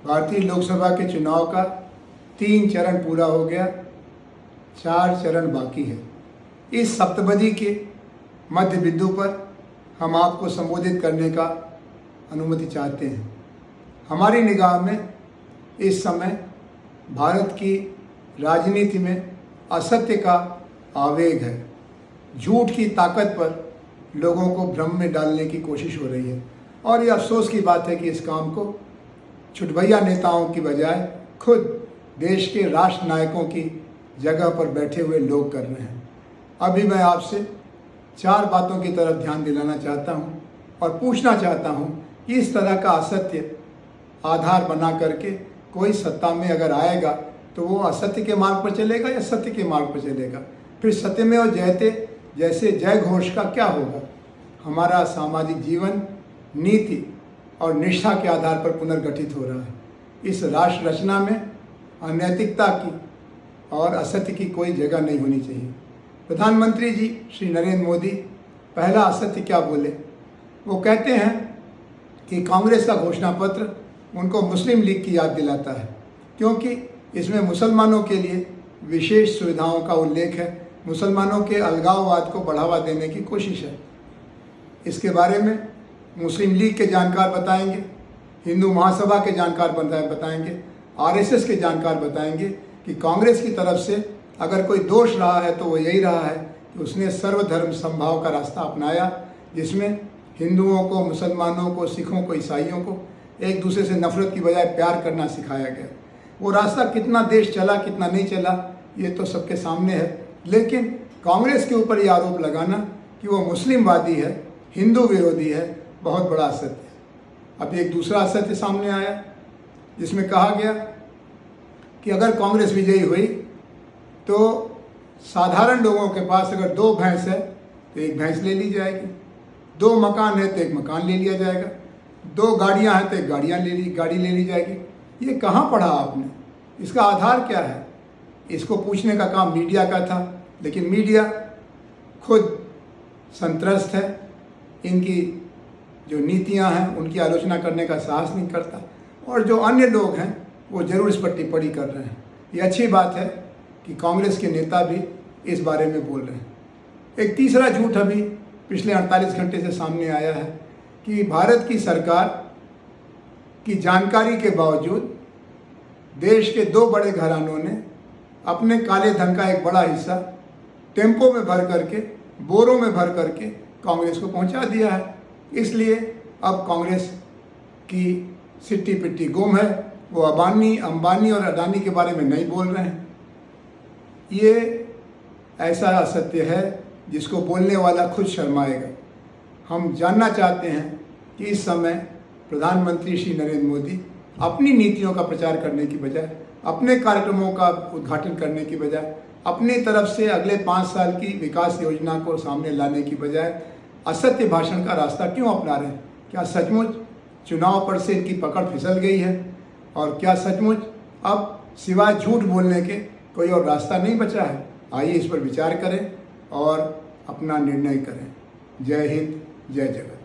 भारतीय लोकसभा के चुनाव का 3 चरण पूरा हो गया, 4 चरण बाकी है। इस सप्तपदी के मध्य बिंदु पर हम आपको संबोधित करने का अनुमति चाहते हैं। हमारी निगाह में इस समय भारत की राजनीति में असत्य का आवेग है। झूठ की ताकत पर लोगों को भ्रम में डालने की कोशिश हो रही है और ये अफसोस की बात है कि इस काम को छुटभैया नेताओं की बजाय खुद देश के राष्ट्र नायकों की जगह पर बैठे हुए लोग कर रहे हैं। अभी मैं आपसे 4 बातों की तरफ ध्यान दिलाना चाहता हूं और पूछना चाहता हूं कि इस तरह का असत्य आधार बना करके कोई सत्ता में अगर आएगा तो वो असत्य के मार्ग पर चलेगा या सत्य के मार्ग पर चलेगा? फिर सत्यमेव जयते जैसे जय घोष का क्या होगा? हमारा सामाजिक जीवन नीति और निष्ठा के आधार पर पुनर्गठित हो रहा है। इस राष्ट्र रचना में अनैतिकता की और असत्य की कोई जगह नहीं होनी चाहिए। प्रधानमंत्री जी श्री नरेंद्र मोदी पहला असत्य क्या बोले? वो कहते हैं कि कांग्रेस का घोषणा पत्र उनको मुस्लिम लीग की याद दिलाता है, क्योंकि इसमें मुसलमानों के लिए विशेष सुविधाओं का उल्लेख है, मुसलमानों के अलगाववाद को बढ़ावा देने की कोशिश है। इसके बारे में मुस्लिम लीग के जानकार बताएंगे, हिंदू महासभा के जानकार बताएंगे, आरएसएस के जानकार बताएंगे कि कांग्रेस की तरफ से अगर कोई दोष रहा है तो वो यही रहा है कि उसने सर्वधर्म समभाव का रास्ता अपनाया, जिसमें हिंदुओं को, मुसलमानों को, सिखों को, ईसाइयों को एक दूसरे से नफरत की बजाय प्यार करना सिखाया गया। वो रास्ता कितना देश चला, कितना नहीं चला, ये तो सबके सामने है। लेकिन कांग्रेस के ऊपर ये आरोप लगाना कि वो मुस्लिमवादी है, हिंदू विरोधी है, बहुत बड़ा असत्य है। अब एक दूसरा असत्य सामने आया जिसमें कहा गया कि अगर कांग्रेस विजयी हुई तो साधारण लोगों के पास अगर 2 भैंस है तो 1 भैंस ले ली जाएगी, 2 मकान है तो 1 मकान ले लिया जाएगा, 2 गाड़ियां हैं तो 1 गाड़ी ले ली जाएगी। ये कहाँ पढ़ा आपने? इसका आधार क्या है? इसको पूछने का काम मीडिया का था, लेकिन मीडिया खुद संत्रस्त है। इनकी जो नीतियां हैं उनकी आलोचना करने का साहस नहीं करता और जो अन्य लोग हैं वो जरूर इस पर टिप्पणी कर रहे हैं। ये अच्छी बात है कि कांग्रेस के नेता भी इस बारे में बोल रहे हैं। एक तीसरा झूठ अभी पिछले 48 घंटे से सामने आया है कि भारत की सरकार की जानकारी के बावजूद देश के 2 बड़े घरानों ने अपने काले धन का एक बड़ा हिस्सा टेम्पो में भर करके, बोरों में भर करके कांग्रेस को पहुंचा दिया है। इसलिए अब कांग्रेस की सिट्टी पिट्टी गुम है। वो अंबानी और अडानी के बारे में नहीं बोल रहे हैं। ये ऐसा असत्य है जिसको बोलने वाला खुद शर्माएगा। हम जानना चाहते हैं कि इस समय प्रधानमंत्री श्री नरेंद्र मोदी अपनी नीतियों का प्रचार करने की बजाय, अपने कार्यक्रमों का उद्घाटन करने की बजाय, अपनी तरफ से अगले 5 साल की विकास योजना को सामने लाने की बजाय असत्य भाषण का रास्ता क्यों अपना रहे हैं? क्या सचमुच चुनाव पर से इनकी पकड़ फिसल गई है? और क्या सचमुच अब सिवाय झूठ बोलने के कोई और रास्ता नहीं बचा है? आइए इस पर विचार करें और अपना निर्णय करें। जय हिंद, जय जगत।